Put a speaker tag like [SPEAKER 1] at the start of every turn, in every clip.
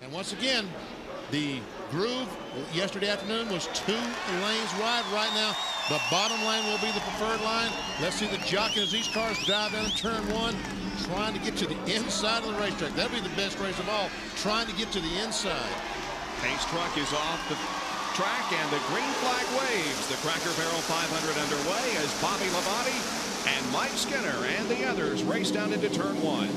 [SPEAKER 1] And once again, the groove yesterday afternoon was 2 lanes wide. Right now, the bottom lane will be the preferred line. Let's see the jockey as these cars dive in turn 1, trying to get to the inside of the racetrack. That'll be the best race of all, trying to get to the inside.
[SPEAKER 2] Pace truck is off the track and the green flag waves. The Cracker Barrel 500 underway as Bobby Labonte and Mike Skinner and the others race down into turn 1.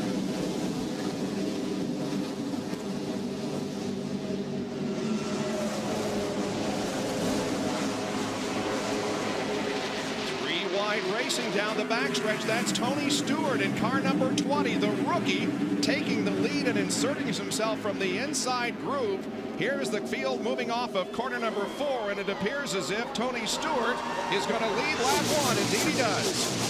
[SPEAKER 2] Racing down the backstretch, that's Tony Stewart in car number 20, the rookie, taking the lead and inserting himself from the inside groove. Here's the field moving off of corner number 4, and it appears as if Tony Stewart is going to lead lap 1. Indeed he does.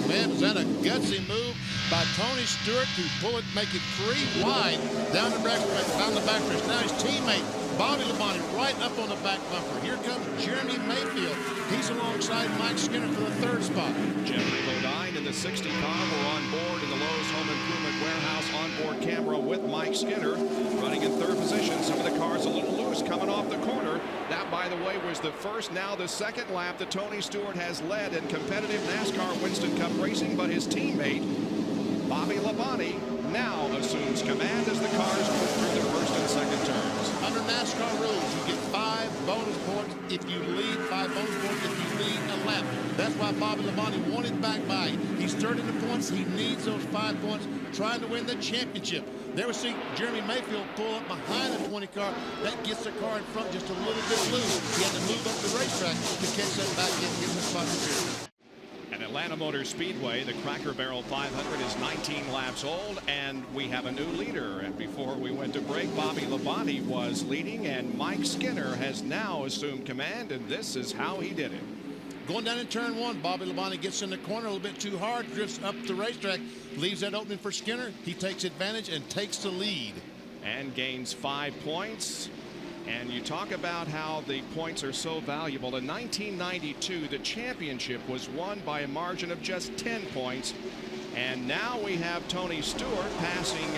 [SPEAKER 1] Man, was that a gutsy move by Tony Stewart to pull it, make it 3 wide down the backstretch. Now his teammate Bobby Labonte right up on the back bumper. Here comes Jeremy Mayfield. He's alongside Mike Skinner for the 3rd spot.
[SPEAKER 2] Jeffrey Bodine in the 60 car. We're on board in the Lowe's Home Improvement Warehouse onboard camera with Mike Skinner running in 3rd position. Some of the cars a little loose coming off the corner. That, by the way, was the first, now the 2nd lap that Tony Stewart has led in competitive NASCAR Winston Cup racing, but his teammate Bobby Labonte now assumes command as the cars move through the 1st and 2nd turns.
[SPEAKER 1] Under NASCAR rules, you get 5 bonus points if you lead, 5 bonus points if you lead a lap. That's why Bobby Labonte wanted back by. He's 3rd in the points. He needs those 5 points trying to win the championship. There we see Jeremy Mayfield pull up behind the 20 car. That gets the car in front just a little bit loose. He had to move up the racetrack to catch that back in and get the spot here.
[SPEAKER 2] At Atlanta Motor Speedway, the Cracker Barrel 500 is 19 laps old, and we have a new leader. And before we went to break, Bobby Labonte was leading, and Mike Skinner has now assumed command, and this is how he did it.
[SPEAKER 1] Going down in turn 1, Bobby Labonte gets in the corner a little bit too hard, drifts up the racetrack, leaves that opening for Skinner. He takes advantage and takes the lead.
[SPEAKER 2] And gains 5 points. And you talk about how the points are so valuable. In 1992, the championship was won by a margin of just 10 points. And now we have Tony Stewart passing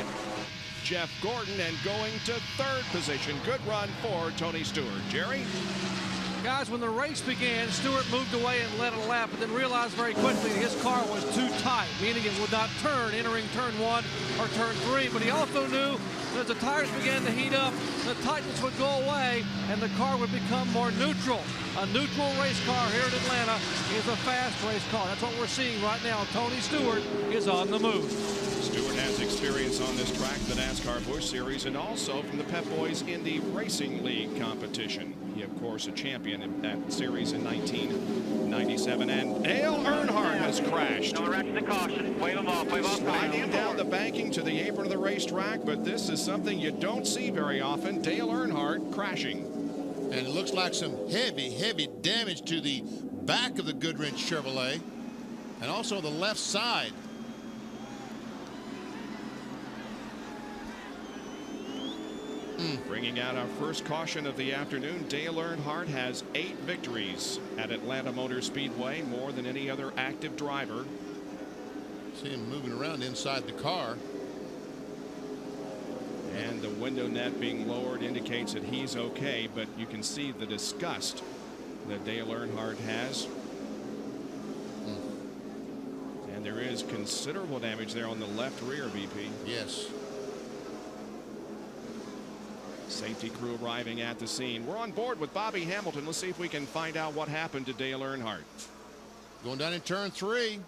[SPEAKER 2] Jeff Gordon and going to 3rd position. Good run for Tony Stewart. Jerry?
[SPEAKER 3] Guys, when the race began, Stewart moved away and led a lap, but then realized very quickly that his car was too tight, meaning it would not turn entering turn 1 or turn 3. But he also knew that as the tires began to heat up, the tightness would go away and the car would become more neutral. A neutral race car here at Atlanta is a fast race car. That's what we're seeing right now. Tony Stewart is on the move.
[SPEAKER 2] Stewart has experience on this track, the NASCAR Busch Series, and also from the Pep Boys Indy Racing League competition. He, of course, a champion in that series in 1997. And Dale Earnhardt has crashed.
[SPEAKER 4] No, the caution. Wave him off. Wave off.
[SPEAKER 2] Sliding down the banking to the apron of the racetrack, but this is something you don't see very often. Dale Earnhardt crashing.
[SPEAKER 1] And it looks like some heavy damage to the back of the Goodwrench Chevrolet and also the left side.
[SPEAKER 2] Bringing out our first caution of the afternoon. Dale Earnhardt has 8 victories at Atlanta Motor Speedway, more than any other active driver.
[SPEAKER 1] See him moving around inside the car.
[SPEAKER 2] And the window net being lowered indicates that he's okay, but you can see the disgust that Dale Earnhardt has. And there is considerable damage there on the left rear, BP.
[SPEAKER 1] Yes.
[SPEAKER 2] Safety crew arriving at the scene. We're on board with Bobby Hamilton. Let's see if we can find out what happened to Dale Earnhardt.
[SPEAKER 1] Going down in turn 3.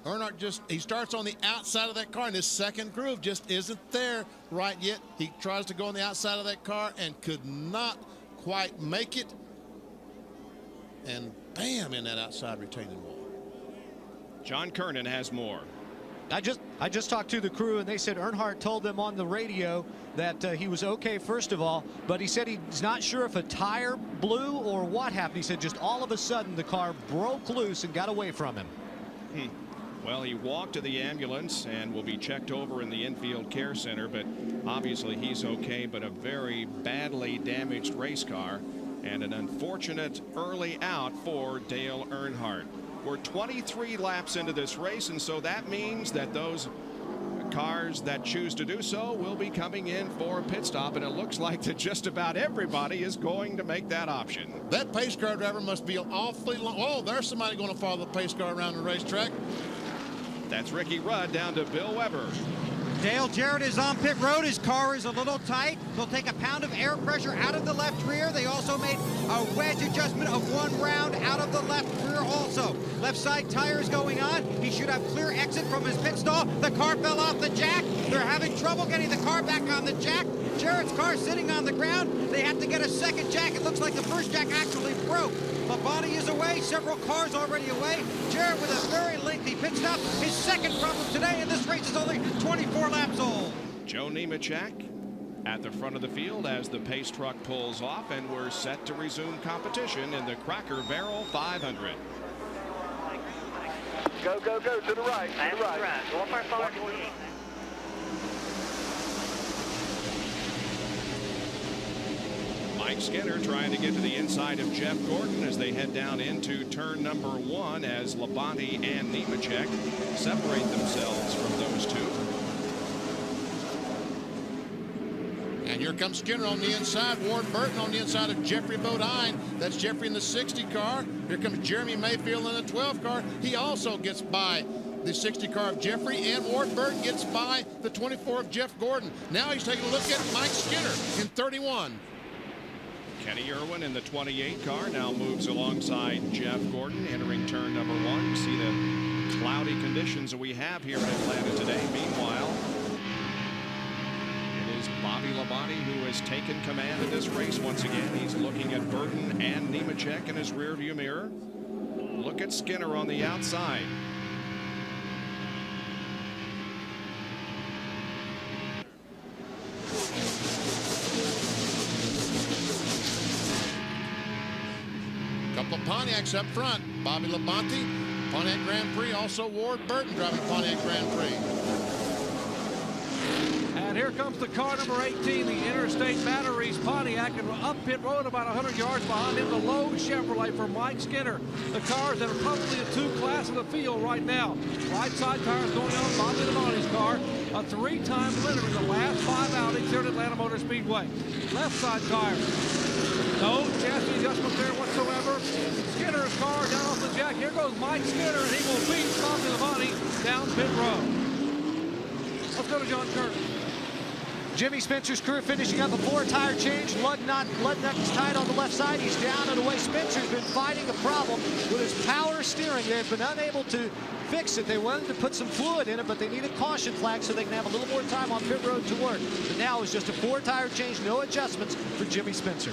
[SPEAKER 1] Earnhardt he starts on the outside of that car, and his second groove just isn't there right yet. He tries to go on the outside of that car and could not quite make it. And bam, in that outside retaining wall.
[SPEAKER 2] John Kernan has more.
[SPEAKER 5] I just talked to the crew, and they said Earnhardt told them on the radio that he was okay, first of all, but he said he's not sure if a tire blew or what happened. He said just all of a sudden the car broke loose and got away from him.
[SPEAKER 2] Well, he walked to the ambulance and will be checked over in the infield care center, but obviously he's okay, but a very badly damaged race car and an unfortunate early out for Dale Earnhardt. We're 23 laps into this race, and so that means that those cars that choose to do so will be coming in for a pit stop, and it looks like that just about everybody is going to make that option.
[SPEAKER 1] That pace car driver must be awfully long. Oh, there's somebody going to follow the pace car around the racetrack.
[SPEAKER 2] That's Ricky Rudd down to Bill Weber.
[SPEAKER 6] Dale Jarrett is on pit road. His car is a little tight. They'll take a pound of air pressure out of the left rear. They also made a wedge adjustment of 1 round out of the left rear also. Left side tires going on. He should have clear exit from his pit stall. The car fell off the jack. They're having trouble getting the car back on the jack. Jarrett's car sitting on the ground. They have to get a second jack. It looks like the first jack actually broke. Labonte is away. Several cars already away. Jarrett with a very lengthy pit stop. His second problem today, and this race is only 24 laps old.
[SPEAKER 2] Joe Nemechek at the front of the field as the pace truck pulls off, and we're set to resume competition in the Cracker Barrel 500.
[SPEAKER 4] Go, go, go, to the right, to the right. Go up our far.
[SPEAKER 2] Mike Skinner trying to get to the inside of Jeff Gordon as they head down into turn number 1 as Labonte and Nemechek separate themselves from those two.
[SPEAKER 1] And here comes Skinner on the inside. Ward Burton on the inside of Jeffrey Bodine. That's Jeffrey in the 60 car. Here comes Jeremy Mayfield in the 12 car. He also gets by the 60 car of Jeffrey, and Ward Burton gets by the 24 of Jeff Gordon. Now he's taking a look at Mike Skinner in 31.
[SPEAKER 2] Kenny Irwin in the 28 car now moves alongside Jeff Gordon entering turn number 1. You see the cloudy conditions that we have here in Atlanta today. Meanwhile, it is Bobby Labonte who has taken command of this race once again. He's looking at Burton and Nemechek in his rearview mirror. Look at Skinner on the outside.
[SPEAKER 1] Couple of Pontiacs up front. Bobby Labonte, Pontiac Grand Prix. Also Ward Burton driving Pontiac Grand Prix.
[SPEAKER 3] And here comes the car number 18, the Interstate Batteries Pontiac, and up pit road about 100 yards behind him, the Lowe's Chevrolet for Mike Skinner. The cars that are probably the 2 class of the field right now. Right side tires going on Bobby Labonte's car, a 3-time winner in the last 5 outings here at Atlanta Motor Speedway. Left side tires. No chassis adjustment there whatsoever. Skinner's car down off the jack. Here goes Mike Skinner, and he will beat Bobby Labonte down pit road. Let's go to John Curtis.
[SPEAKER 5] Jimmy Spencer's crew finishing up a 4-tire change. Lug nut's tied on the left side. He's down and away. Spencer's been fighting a problem with his power steering. They've been unable to fix it. They wanted to put some fluid in it, but they need a caution flag so they can have a little more time on pit road to work. But now it's just a 4-tire change, no adjustments for Jimmy Spencer.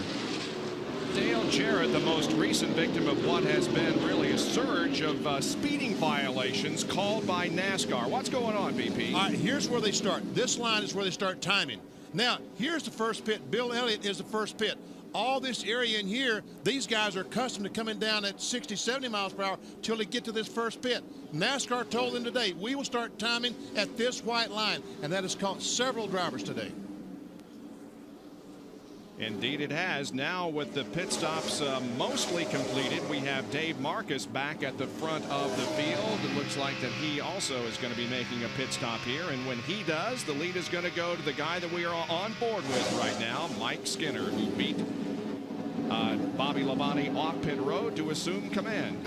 [SPEAKER 2] Dale Jarrett, the most recent victim of what has been really a surge of speeding violations called by NASCAR. What's going on, BP?
[SPEAKER 1] All right, here's where they start. This line is where they start timing. Now, here's the first pit. Bill Elliott is the first pit. All this area in here, these guys are accustomed to coming down at 60, 70 miles per hour till they get to this first pit. NASCAR told them today, we will start timing at this white line, and that has caught several drivers today.
[SPEAKER 2] Indeed it has. Now with the pit stops mostly completed, we have Dave Marcus back at the front of the field. It looks like that he also is going to be making a pit stop here, and when he does, the lead is going to go to the guy that we are on board with right now, Mike Skinner, who beat Bobby Labonte off pit road to assume command.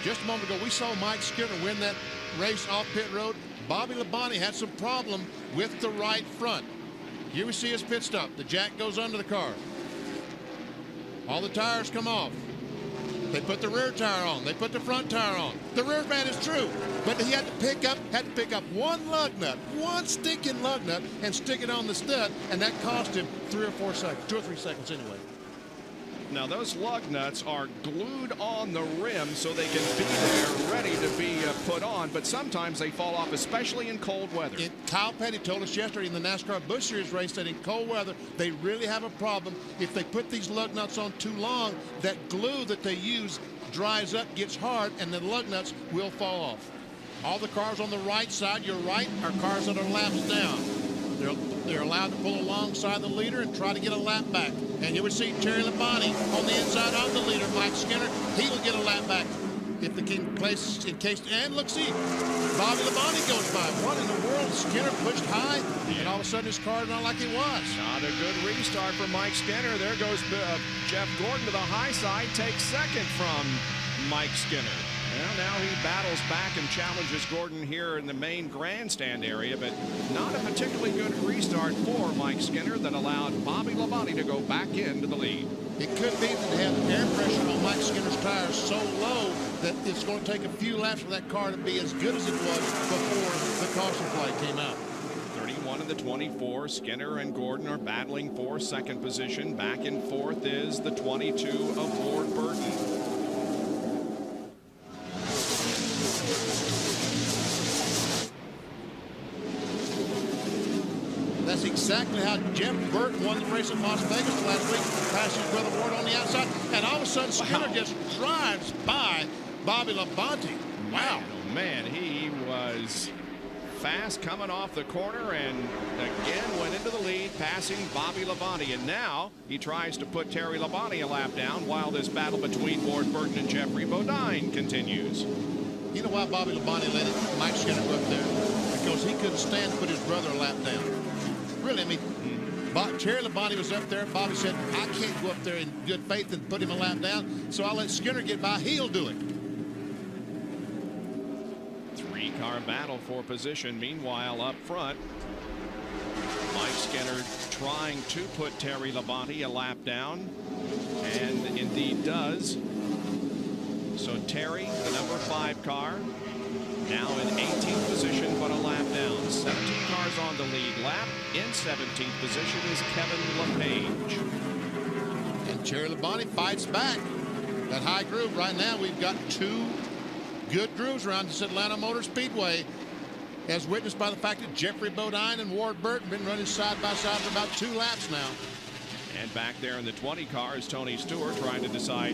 [SPEAKER 1] Just a moment ago, we saw Mike Skinner win that race off pit road. Bobby Labonte had some problem with the right front. Here we see his pit stop. The jack goes under the car. All the tires come off. They put the rear tire on. They put the front tire on. The rear van is true, but he had to pick up one lug nut, one stinking lug nut, and stick it on the stud, and that cost him 3 or 4 seconds, 2 or 3 seconds anyway.
[SPEAKER 2] Now those lug nuts are glued on the rim so they can be there ready to be put on, but sometimes they fall off, especially in cold weather.
[SPEAKER 1] Kyle Petty told us yesterday in the NASCAR Busch Series race that in cold weather they really have a problem. If they put these lug nuts on too long, that glue that they use dries up, gets hard, and the lug nuts will fall off. All the cars on the right side, your right, are cars that are laps down. They're allowed to pull alongside the leader and try to get a lap back. And you would see Terry Labonte on the inside of the leader, Mike Skinner. He will get a lap back if the king places in case. And look, see, Bobby Labonte goes by. What in the world? Skinner pushed high, and all of a sudden his car is not like it was.
[SPEAKER 2] Not a good restart for Mike Skinner. There goes Jeff Gordon to the high side, takes second from Mike Skinner. Well, now he battles back and challenges Gordon here in the main grandstand area, but not a particularly good restart for Mike Skinner that allowed Bobby Labonte to go back into the lead.
[SPEAKER 1] It could be that they have air pressure on Mike Skinner's tires so low that it's going to take a few laps for that car to be as good as it was before the caution flag came out.
[SPEAKER 2] 31 of the 24. Skinner and Gordon are battling for second position. Back in fourth is the 22 of Ward Burton.
[SPEAKER 1] That's exactly how Jeff Burton won the race at Las Vegas last week. Passed his brother Ward on the outside, and all of a sudden Skinner just drives by Bobby Labonte. Wow.
[SPEAKER 2] Oh man, he was fast coming off the corner and again went into the lead, passing Bobby Labonte. And now he tries to put Terry Labonte a lap down while this battle between Ward Burton and Jeffrey Bodine continues.
[SPEAKER 1] You know why Bobby Labonte let Mike Skinner go up there? Because he couldn't stand to put his brother a lap down. Really, I mean, Terry Labonte was up there. Bobby said, I can't go up there in good faith and put him a lap down, so I'll let Skinner get by. He'll do it.
[SPEAKER 2] Three-car battle for position. Meanwhile, up front, Mike Skinner trying to put Terry Labonte a lap down, and indeed does. So Terry, the number 5 car, now in 18th position, but a lap down. 17 cars on the lead lap. In 17th position is Kevin LePage.
[SPEAKER 1] And Terry Labonte fights back. That high groove right now, we've got 2 good grooves around this Atlanta Motor Speedway, as witnessed by the fact that Jeffrey Bodine and Ward Burton have been running side by side for about 2 laps now.
[SPEAKER 2] And back there in the 20 car is Tony Stewart trying to decide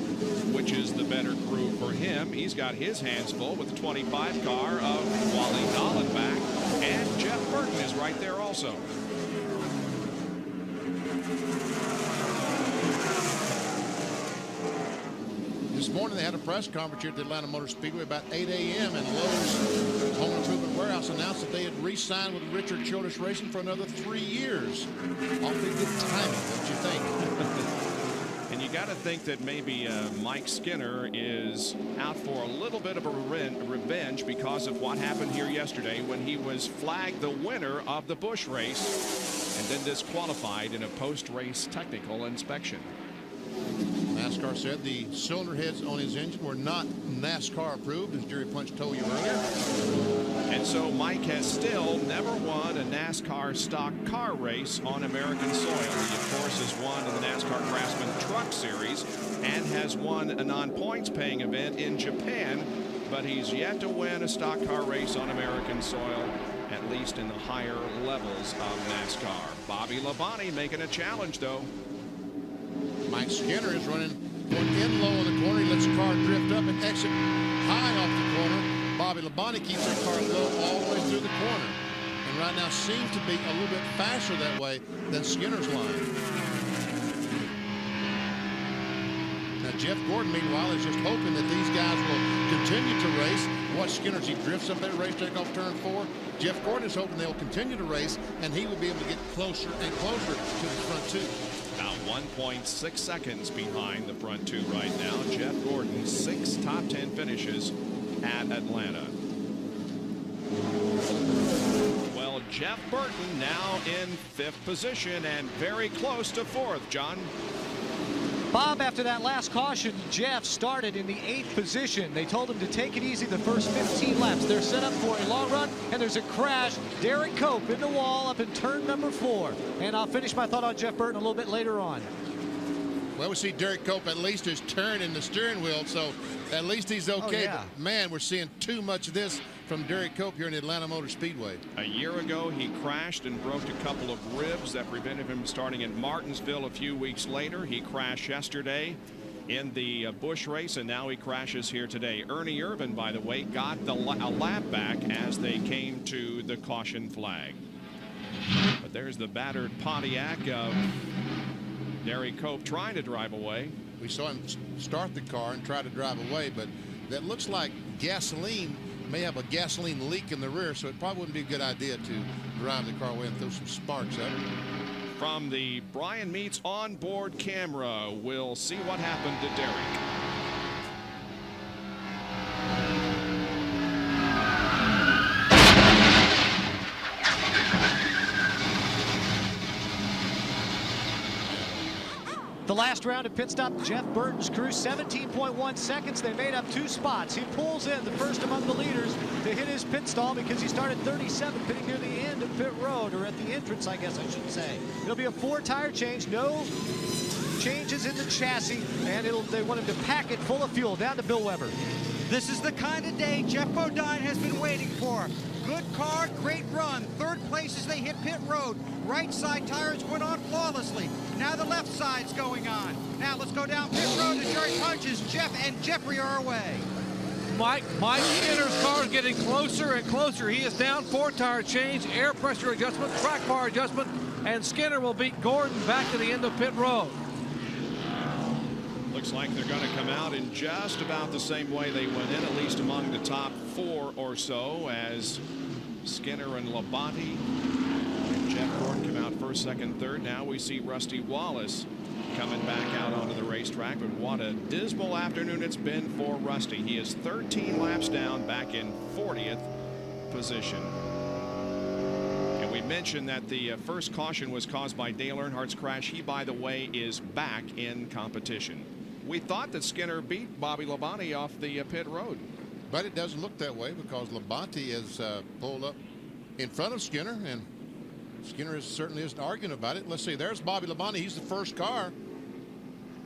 [SPEAKER 2] which is the better crew for him. He's got his hands full with the 25 car of Wally Dallenbach, and Jeff Burton is right there also.
[SPEAKER 1] This morning they had a press conference here at the Atlanta Motor Speedway about 8 a.m. and Lowe's Home Improvement Warehouse announced that they had re-signed with Richard Childress Racing for another 3 years. Awfully good timing, don't you think?
[SPEAKER 2] And you got to think that maybe Mike Skinner is out for a little bit of a revenge because of what happened here yesterday when he was flagged the winner of the Busch race and then disqualified in a post-race technical inspection.
[SPEAKER 1] NASCAR said the cylinder heads on his engine were not NASCAR approved, as Jerry Punch told you earlier.
[SPEAKER 2] And so Mike has still never won a NASCAR stock car race on American soil. He, of course, has won in the NASCAR Craftsman Truck Series and has won a non-points paying event in Japan, but he's yet to win a stock car race on American soil, at least in the higher levels of NASCAR. Bobby Labonte making a challenge, though.
[SPEAKER 1] Mike Skinner is going in low in the corner. He lets the car drift up and exit high off the corner. Bobby Labonte keeps that car low all the way through the corner, and right now seems to be a little bit faster that way than Skinner's line. Now Jeff Gordon, meanwhile, is just hoping that these guys will continue to race. Watch Skinner as he drifts up that racetrack off turn 4. Jeff Gordon is hoping they'll continue to race, and he will be able to get closer and closer to the front 2.
[SPEAKER 2] About 1.6 seconds behind the front 2 right now. Jeff Gordon, 6 top 10 finishes at Atlanta. Well, Jeff Burton now in 5th position and very close to 4th, John.
[SPEAKER 5] Bob, after that last caution, Jeff started in the 8th position. They told him to take it easy the first 15 laps. They're set up for a long run, and there's a crash. Derrike Cope in the wall up in turn number 4. And I'll finish my thought on Jeff Burton a little bit later on.
[SPEAKER 1] Well, we see Derrike Cope at least is turning the steering wheel, so at least he's okay.
[SPEAKER 5] Oh, yeah.
[SPEAKER 1] But man, we're seeing too much of this from Derrike Cope here in the Atlanta Motor Speedway.
[SPEAKER 2] A year ago, he crashed and broke a couple of ribs that prevented him starting in Martinsville a few weeks later. He crashed yesterday in the Busch race, and now he crashes here today. Ernie Irvan, by the way, got a lap back as they came to the caution flag. But there's the battered Pontiac of Derrike Cope trying to drive away.
[SPEAKER 1] We saw him start the car and try to drive away, but that looks like gasoline may have a gasoline leak in the rear, so it probably wouldn't be a good idea to drive the car away and throw some sparks up.
[SPEAKER 2] From the Brian Meats onboard camera, we'll see what happened to Derrike.
[SPEAKER 5] The last round of pit stop, Jeff Burton's crew, 17.1 seconds. They made up 2 spots. He pulls in the first among the leaders to hit his pit stall because he started 37, pitting near the end of pit road, or at the entrance, I guess I should say. It'll be a 4-tire change, no changes in the chassis, and they want him to pack it full of fuel. Down to Bill Weber.
[SPEAKER 6] This is the kind of day Jeff Bodine has been waiting for. Good car, great run. 3rd place as they hit pit road. Right side tires went on flawlessly. Now the left side's going on. Now let's go down pit road to Jerry Punches. Jeff and Jeffrey are away.
[SPEAKER 3] Mike Skinner's car is getting closer and closer. He is down 4-tire change, air pressure adjustment, track bar adjustment, and Skinner will beat Gordon back to the end of pit road.
[SPEAKER 2] Looks like they're going to come out in just about the same way they went in, at least among the top 4 or so, as Skinner and Labonte and Jeff Gordon come out 1st, 2nd, 3rd. Now we see Rusty Wallace coming back out onto the racetrack, but what a dismal afternoon it's been for Rusty. He is 13 laps down, back in 40th position. And we mentioned that the first caution was caused by Dale Earnhardt's crash. He, by the way, is back in competition. We thought that Skinner beat Bobby Labonte off the pit road.
[SPEAKER 1] But it doesn't look that way because Labonte has pulled up in front of Skinner, and Skinner certainly isn't arguing about it. Let's see, there's Bobby Labonte. He's the first car.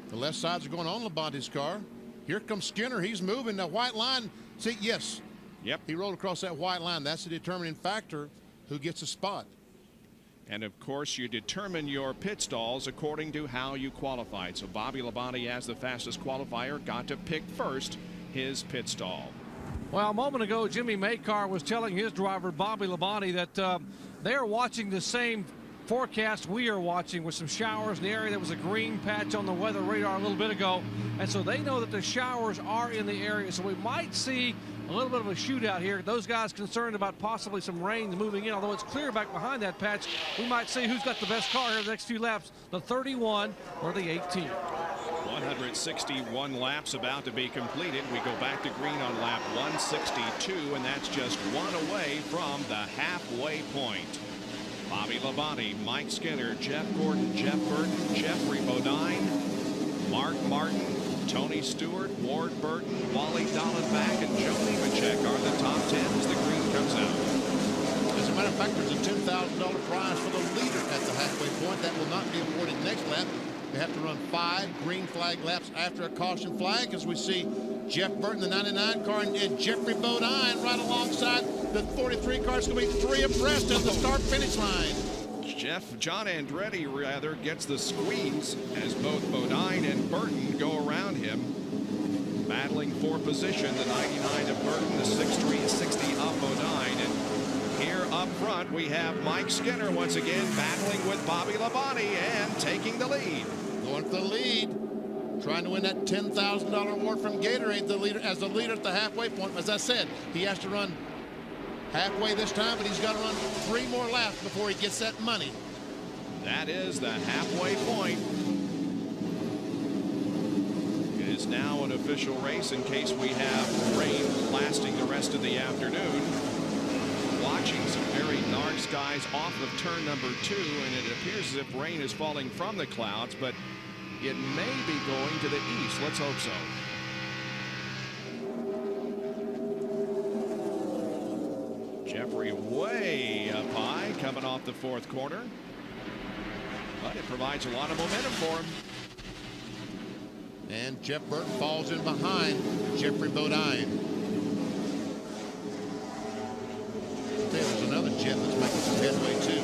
[SPEAKER 1] The left sides are going on Labonte's car. Here comes Skinner. He's moving. The white line. See, yes.
[SPEAKER 2] Yep.
[SPEAKER 1] He rolled across that white line. That's the determining factor who gets a spot.
[SPEAKER 2] And of course, you determine your pit stalls according to how you qualified. So Bobby Labonte, as the fastest qualifier, got to pick first his pit stall.
[SPEAKER 3] Well, a moment ago, Jimmy Maycar was telling his driver, Bobby Labonte, that they are watching the same forecast we are watching, with some showers in the area. There was a green patch on the weather radar a little bit ago, and so they know that the showers are in the area. So we might see a little bit of a shootout here. Those guys concerned about possibly some rain moving in, although it's clear back behind that patch. We might see who's got the best car here the next few laps, the 31 or the 18.
[SPEAKER 2] 161 laps about to be completed. We go back to green on lap 162, and that's just 1 away from the halfway point. Bobby Labonte, Mike Skinner, Jeff Gordon, Jeff Burton, Jeffrey Bodine, Mark Martin, Tony Stewart, Ward Burton, Wally Dallenbach, and Joe Nemechek are the top 10 as the green comes out.
[SPEAKER 1] As a matter of fact, there's a $10,000 prize for the leader at the halfway point. That will not be awarded next lap. They have to run 5 green flag laps after a caution flag, as we see Jeff Burton, the 99 car, and Jeffrey Bodine right alongside the 43 car. It's going to be 3 abreast at the start-finish line.
[SPEAKER 2] John Andretti rather gets the squeeze as both Bodine and Burton go around him, battling for position. The 99 of Burton, the 60 of Bodine, and here up front we have Mike Skinner once again battling with Bobby Labonte and taking the lead.
[SPEAKER 1] Going for the lead, trying to win that $10,000 award from Gatorade, the leader, as the leader at the halfway point. As I said, he has to run halfway this time, but he's got to run 3 more laps before he gets that money.
[SPEAKER 2] That is the halfway point. It is now an official race in case we have rain lasting the rest of the afternoon. Watching some very dark skies off of turn number 2, and it appears as if rain is falling from the clouds, but it may be going to the east. Let's hope so. Jeffrey way up high coming off the 4th corner, but it provides a lot of momentum for him.
[SPEAKER 1] And Jeff Burton falls in behind Jeffrey Bodine. There's another Jeff that's making some headway too.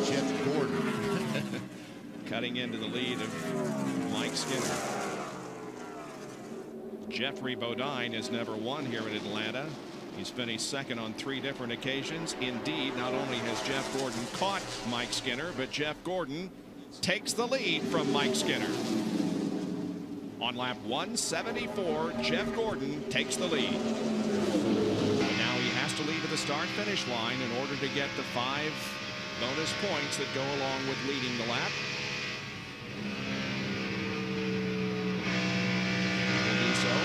[SPEAKER 1] Jeff Gordon.
[SPEAKER 2] Cutting into the lead of Mike Skinner. Jeffrey Bodine has never won here in Atlanta. He's finished 2nd on 3 different occasions. Indeed, not only has Jeff Gordon caught Mike Skinner, but Jeff Gordon takes the lead from Mike Skinner. On lap 174, Jeff Gordon takes the lead. Now he has to lead to the start-finish line in order to get the 5 bonus points that go along with leading the lap. Will do so.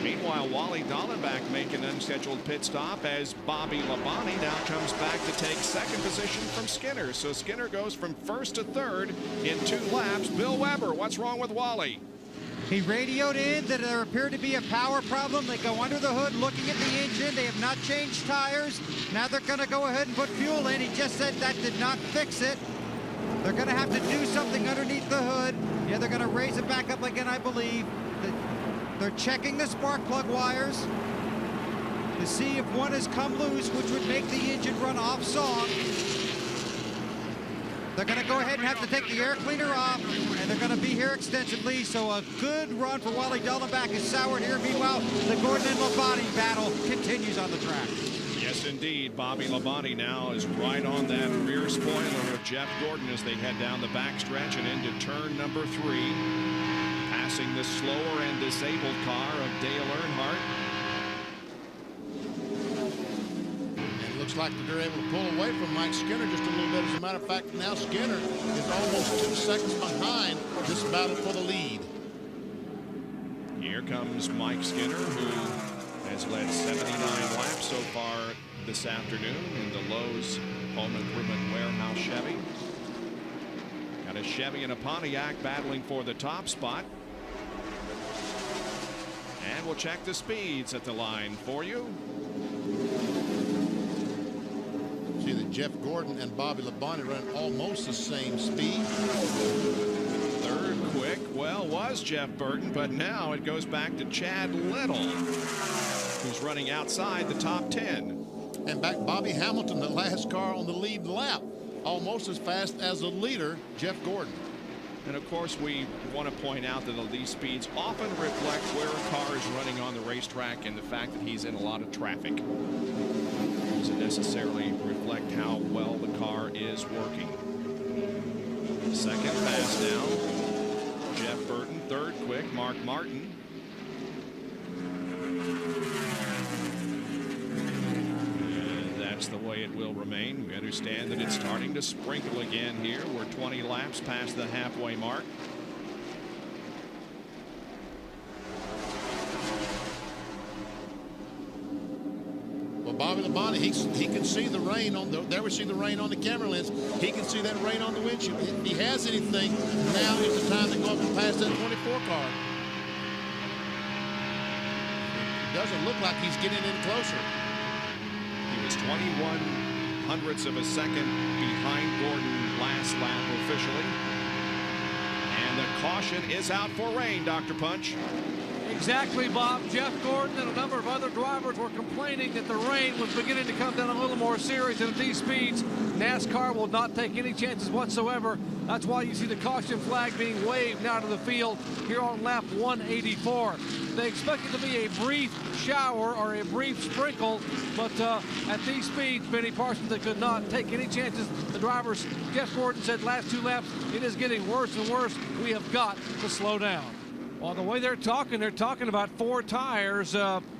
[SPEAKER 2] Meanwhile, Wally Dallenbach making an unscheduled pit stop as Bobby Labonte now comes back to take second position from Skinner. So Skinner goes from first to third in 2 laps. Bill Weber, what's wrong with Wally?
[SPEAKER 6] He radioed in that there appeared to be a power problem. They go under the hood looking at the engine. They have not changed tires. Now they're going to go ahead and put fuel in. He just said that did not fix it. They're going to have to do something underneath the hood. Yeah, they're going to raise it back up again, I believe. They're checking the spark plug wires to see if one has come loose, which would make the engine run off song. They're going to go ahead and have to take the air cleaner off, and they're going to be here extensively. So a good run for Wally Dallenbach is soured here. Meanwhile, the Gordon and Labonte battle continues on the track.
[SPEAKER 2] Yes, indeed. Bobby Labonte now is right on that rear spoiler of Jeff Gordon as they head down the backstretch and into turn number 3, passing the slower and disabled car of Dale Earnhardt.
[SPEAKER 1] Looks like they're able to pull away from Mike Skinner just a little bit. As a matter of fact, now Skinner is almost 2 seconds behind this battle for the lead.
[SPEAKER 2] Here comes Mike Skinner, who has led 79 laps so far this afternoon in the Lowe's Home Improvement Warehouse Chevy. Got a Chevy and a Pontiac battling for the top spot. And we'll check the speeds at the line for you.
[SPEAKER 1] See that Jeff Gordon and Bobby Labonte running almost the same speed.
[SPEAKER 2] Third quick, well, was Jeff Burton, but now it goes back to Chad Little, who's running outside the top 10.
[SPEAKER 1] And back Bobby Hamilton, the last car on the lead lap, almost as fast as the leader, Jeff Gordon.
[SPEAKER 2] And of course, we want to point out that these speeds often reflect where a car is running on the racetrack and the fact that he's in a lot of traffic. Doesn't necessarily reflect how well the car is working. Second fast now, Jeff Burton. Third quick, Mark Martin. And that's the way it will remain. We understand that it's starting to sprinkle again here. We're 20 laps past the halfway mark.
[SPEAKER 1] Bobby Labonte, he can see the rain on the, there we see the rain on the camera lens. He can see that rain on the windshield. If he has anything, now is the time to go up and pass that 24 car. It doesn't look like he's getting any closer.
[SPEAKER 2] He was 21 hundredths of a second behind Gordon last lap officially. And the caution is out for rain, Dr. Punch.
[SPEAKER 3] Exactly, Bob. Jeff Gordon and a number of other drivers were complaining that the rain was beginning to come down a little more serious, and at these speeds, NASCAR will not take any chances whatsoever. That's why you see the caution flag being waved now to the field here on lap 184. They expect it to be a brief shower or a brief sprinkle, but at these speeds, Benny Parsons, they could not take any chances. The drivers, Jeff Gordon said last 2 laps, it is getting worse and worse. We have got to slow down. Well, the way they're talking about 4 tires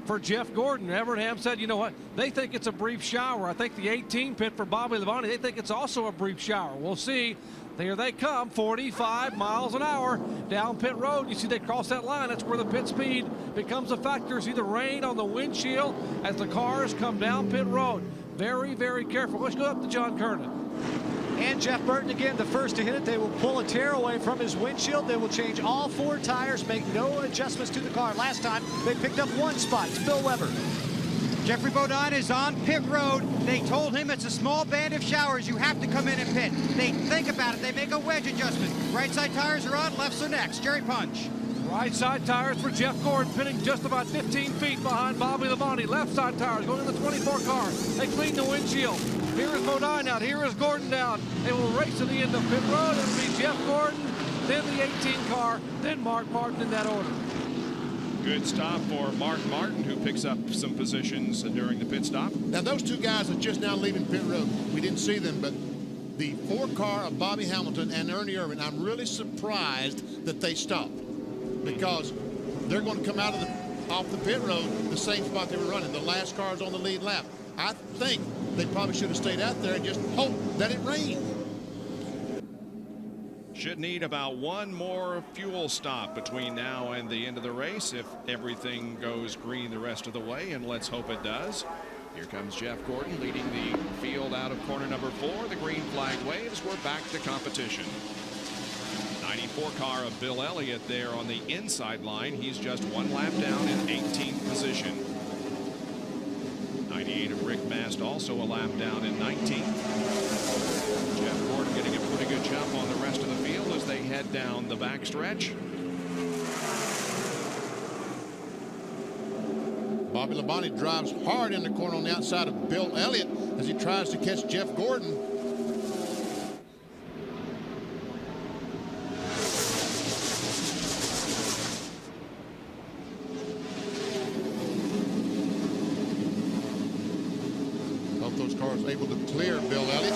[SPEAKER 3] for Jeff Gordon. Evernham said, you know what, they think it's a brief shower. I think the 18 pit for Bobby Labonte, they think it's also a brief shower. We'll see. There they come, 45 miles an hour down pit road. You see they cross that line. That's where the pit speed becomes a factor. See the rain on the windshield as the cars come down pit road. Very, very careful. Let's go up to John Kernan.
[SPEAKER 5] And Jeff Burton again, the first to hit it. They will pull a tearaway from his windshield. They will change all 4 tires, make no adjustments to the car. Last time, they picked up 1 spot. It's Bill Weber.
[SPEAKER 6] Jeffrey Bodine is on pit road. They told him it's a small band of showers. You have to come in and pit. They think about it. They make a wedge adjustment. Right side tires are on, lefts are next. Jerry Punch.
[SPEAKER 3] Right side tires for Jeff Gordon, pitting just about 15 feet behind Bobby Labonte. Left side tires going in the 24 car. They clean the windshield. Here is Bodine out. Here is Gordon down. They will race to the end of pit road. It'll be Jeff Gordon, then the 18 car, then Mark Martin in that order.
[SPEAKER 2] Good stop for Mark Martin, who picks up some positions during the pit stop.
[SPEAKER 1] Now those 2 guys are just now leaving pit road. We didn't see them, but the 4-car of Bobby Hamilton and Ernie Irvan, I'm really surprised that they stopped, because they're going to come out of off the pit road the same spot they were running. The last car is on the lead lap. I think they probably should have stayed out there and just hoped that it rained.
[SPEAKER 2] Should need about one more fuel stop between now and the end of the race if everything goes green the rest of the way, and let's hope it does. Here comes Jeff Gordon leading the field out of corner number 4. The green flag waves. We're back to competition. 94 car of Bill Elliott there on the inside line. He's just one lap down in 18th position. 98 of Rick Mast also a lap down in 19th. Jeff Gordon getting a pretty good jump on the rest of the field as they head down the backstretch.
[SPEAKER 1] Bobby Labonte drives hard in the corner on the outside of Bill Elliott as he tries to catch Jeff Gordon. Both those cars able to clear Bill Elliott.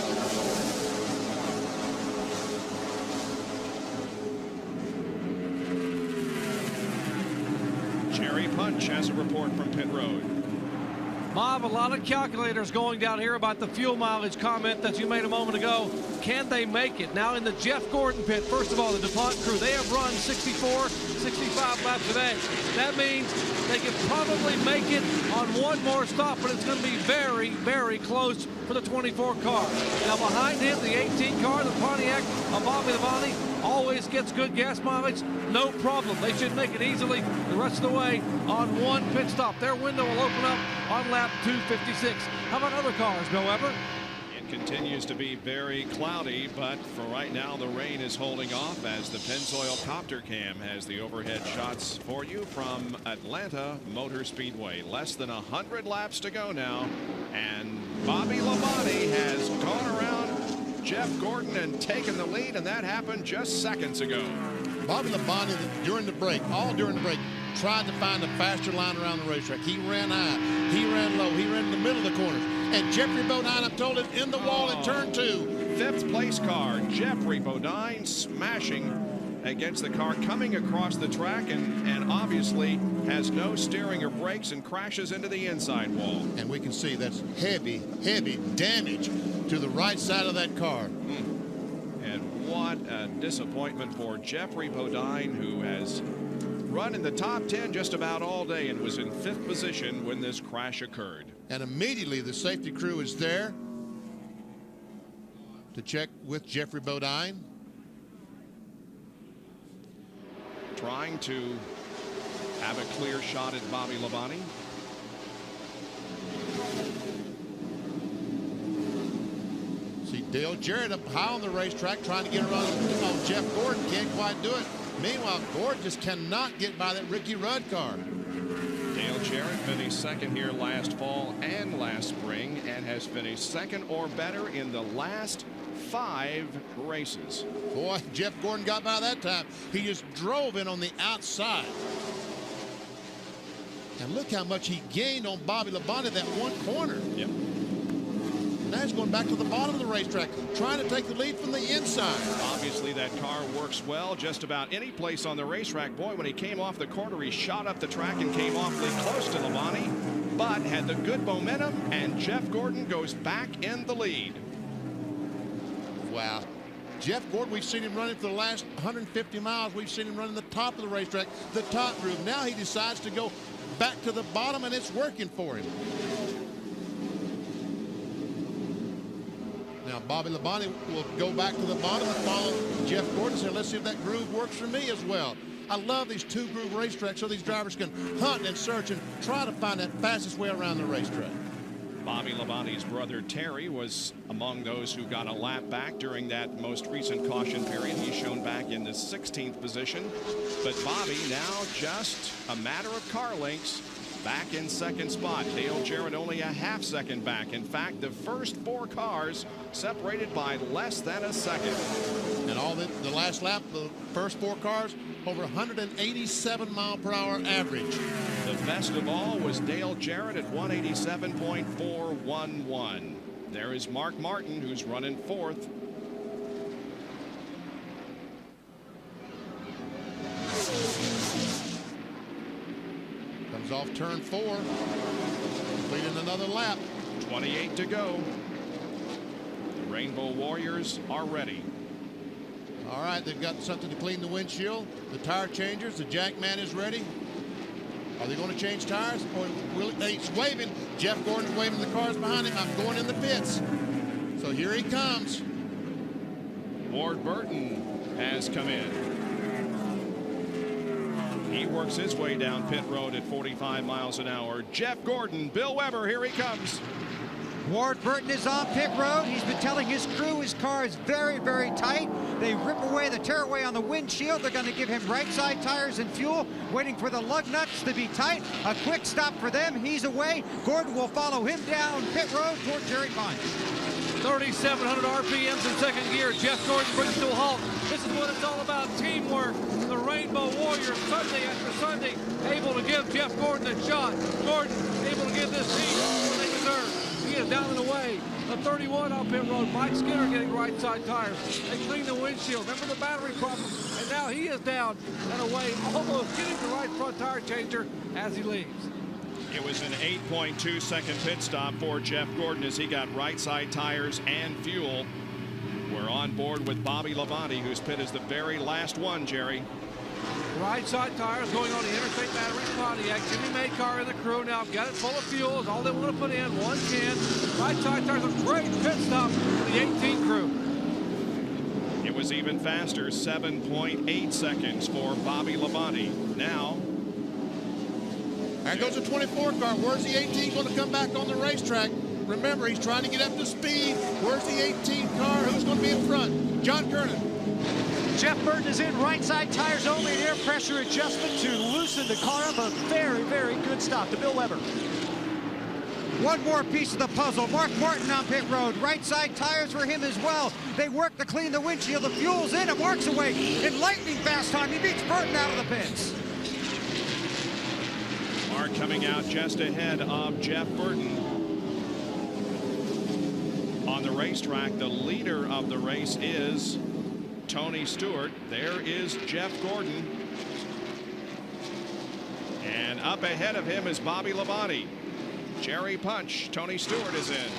[SPEAKER 2] Jerry Punch has a report from pit road.
[SPEAKER 3] Bob, a lot of calculators going down here about the fuel mileage comment that you made a moment ago. Can they make it? Now in the Jeff Gordon pit, first of all, the DuPont crew, they have run 64, 65 laps today. That means they can probably make it on one more stop, but it's going to be very, very close for the 24 car. Now behind him, the 18 car, the Pontiac of Bobby Labonte, always gets good gas mileage. No problem. They should make it easily the rest of the way on one pit stop. Their window will open up on lap 256. How about other cars, Bill Weber?
[SPEAKER 2] It continues to be very cloudy, but for right now the rain is holding off as the Pennzoil Copter Cam has the overhead shots for you from Atlanta Motor Speedway. Less than 100 laps to go now, and Bobby Labonte has gone around Jeff Gordon and taken the lead, and that happened just seconds ago.
[SPEAKER 1] Bobby Labonte, during the break, all during the break, tried to find a faster line around the racetrack. He ran high, he ran low, he ran in the middle of the corners. And Jeffrey Bodine, I'm told, is in the wall at turn 2.
[SPEAKER 2] 5th place car, Jeffrey Bodine, smashing against the car coming across the track, and obviously has no steering or brakes and crashes into the inside wall.
[SPEAKER 1] And we can see that's heavy, heavy damage to the right side of that car.
[SPEAKER 2] And what a disappointment for Jeffrey Bodine, who has run in the top 10 just about all day and was in 5th position when this crash occurred.
[SPEAKER 1] And immediately the safety crew is there to check with Jeffrey Bodine.
[SPEAKER 2] Trying to have a clear shot at Bobby Labonte.
[SPEAKER 1] See Dale Jarrett up high on the racetrack trying to get around on Jeff Gordon. Can't quite do it. Meanwhile, Gordon just cannot get by that Ricky Rudd car.
[SPEAKER 2] Dale Jarrett finished second here last fall and last spring and has finished second or better in the last 5 races.
[SPEAKER 1] Boy, Jeff Gordon got by that time. He just drove in on the outside. And look how much he gained on Bobby Labonte that one corner.
[SPEAKER 2] Yep.
[SPEAKER 1] Now he's going back to the bottom of the racetrack, trying to take the lead from the inside.
[SPEAKER 2] Obviously, that car works well just about any place on the racetrack. Boy, when he came off the corner, he shot up the track and came awfully close to Labonte, but had the good momentum, and Jeff Gordon goes back in the lead.
[SPEAKER 1] Wow. Jeff Gordon, we've seen him running for the last 150 miles. We've seen him running the top of the racetrack, the top groove. Now he decides to go back to the bottom, and it's working for him. Now Bobby Labonte will go back to the bottom and follow Jeff Gordon and say, let's see if that groove works for me as well. I love these 2 groove racetracks so these drivers can hunt and search and try to find that fastest way around the racetrack.
[SPEAKER 2] Bobby Labonte's brother Terry was among those who got a lap back during that most recent caution period. He's shown back in the 16th position, but Bobby now just a matter of car lengths back in second spot. Dale Jarrett only a half second back. In fact, the first 4 cars separated by less than a second.
[SPEAKER 1] And all the last lap, the first 4 cars over 187 mile/hour average.
[SPEAKER 2] The best of all was Dale Jarrett at 187.411. There is Mark Martin, who's running 4th
[SPEAKER 1] He's off turn 4, completing another lap.
[SPEAKER 2] 28 to go. The Rainbow Warriors are ready.
[SPEAKER 1] All right, they've got something to clean the windshield. The tire changers, the jack man is ready. Are they going to change tires? Or will he's waving. Jeff Gordon's waving the cars behind him. I'm going in the pits. So here he comes.
[SPEAKER 2] Ward Burton has come in. He works his way down pit road at 45 miles an hour. Jeff Gordon, Bill Weber, here he comes.
[SPEAKER 6] Ward Burton is on pit road. He's been telling his crew his car is very, very tight. They tear away on the windshield. They're going to give him right side tires and fuel, waiting for the lug nuts to be tight. A quick stop for them. He's away. Gordon will follow him down pit road toward Jerry Punch.
[SPEAKER 3] 3,700 RPMs in second gear. Jeff Gordon brings to a halt. This is what it's all about, teamwork. The Rainbow Warriors, Sunday after Sunday, able to give Jeff Gordon a shot. Gordon able to give this team what they deserve. He is down and away. The 31 on pit road. Mike Skinner getting right side tires. They clean the windshield. Remember the battery problem. And now he is down and away, almost getting the right front tire changer as he leaves.
[SPEAKER 2] It was an 8.2 second pit stop for Jeff Gordon as he got right side tires and fuel. We're on board with Bobby Labonte, whose pit is the very last one, Jerry.
[SPEAKER 3] Right side tires going on the Interstate Battery Pontiac. Jimmy Maycar in the crew now. Got it full of fuel. Is all they want to put in. 110. Right side tires. A great pit stop for the 18 crew.
[SPEAKER 2] It was even faster. 7.8 seconds for Bobby Labonte. Now.
[SPEAKER 1] There goes the 24 car. Where's the 18 going to come back on the racetrack? Remember, he's trying to get up to speed. Where's the 18 car? Who's going to be in front? John Kernan.
[SPEAKER 5] Jeff Burton is in right side tires only, an air pressure adjustment to loosen the car up. A very, very good stop to Bill Weber.
[SPEAKER 6] One more piece of the puzzle. Mark Martin on pit road. Right side tires for him as well. They work to clean the windshield. The fuel's in and Mark's away in lightning fast time. He beats Burton out of the pits.
[SPEAKER 2] Mark coming out just ahead of Jeff Burton. On the racetrack, the leader of the race is Tony Stewart. There is Jeff Gordon. And up ahead of him is Bobby Labonte. Jerry Punch. Tony Stewart is in.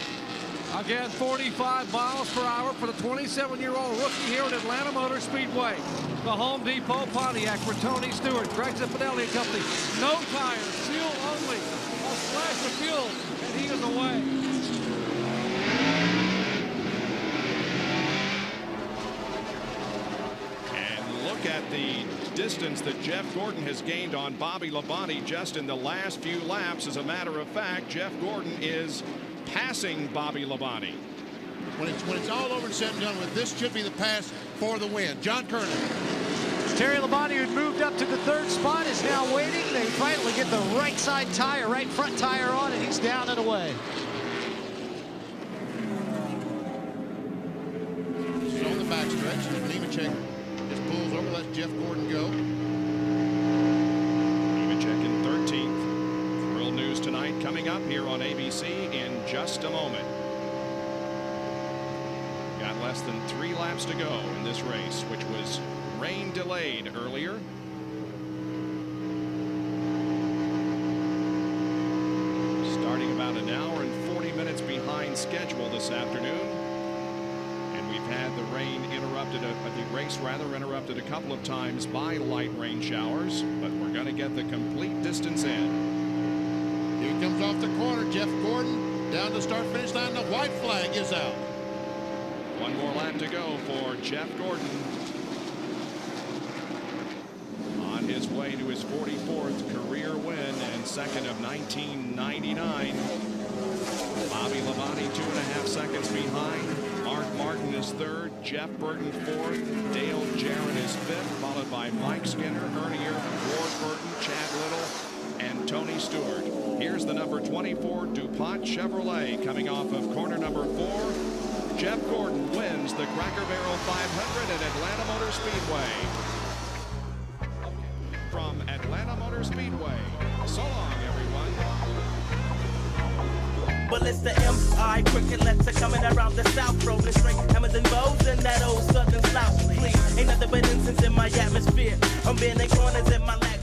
[SPEAKER 3] Again, 45 miles per hour for the 27-year-old rookie here at Atlanta Motor Speedway. The Home Depot Pontiac for Tony Stewart. Greg Zaffinelli and company. No tires, fuel only. A splash of fuel, and he is away.
[SPEAKER 2] Look at the distance that Jeff Gordon has gained on Bobby Labonte just in the last few laps. As a matter of fact, Jeff Gordon is passing Bobby Labonte.
[SPEAKER 1] When it's all over and said and done with, this should be the pass for the win. John Kernan.
[SPEAKER 5] Terry Labonte, who moved up to the third spot, is now waiting. They finally get the right side tire, right front tire on, and he's down and away.
[SPEAKER 1] He's on the backstretch. Nemechek just pulls over, lets Jeff Gordon go.
[SPEAKER 2] Nemechek in 13th. Thrill news tonight coming up here on ABC in just a moment. Got less than 3 laps to go in this race, which was rain delayed earlier. Starting about an hour and 40 minutes behind schedule this afternoon. And we've had the rain interrupted, the race rather interrupted a couple of times by light rain showers, but we're going to get the complete distance in.
[SPEAKER 1] Here he comes off the corner. Jeff Gordon down the start finish line. The white flag is out.
[SPEAKER 2] One more lap to go for Jeff Gordon. On his way to his 44th career win and second of 1999. Bobby Labonte 2.5 seconds behind. Mark Martin is third. Jeff Burton fourth. Dale Jarrett is fifth, followed by Mike Skinner, Earnhardt, Ward Burton, Chad Little, and Tony Stewart. Here's the number 24 DuPont Chevrolet coming off of corner number 4. Jeff Gordon wins the Cracker Barrel 500 at Atlanta Motor Speedway. From Atlanta Motor Speedway. So long, everyone.
[SPEAKER 7] Well, it's the M.I. crickets are coming around the South, rolling straight hammers and bows in that old southern South. Please, ain't nothing but incense in my atmosphere. I'm bending corners in my leg.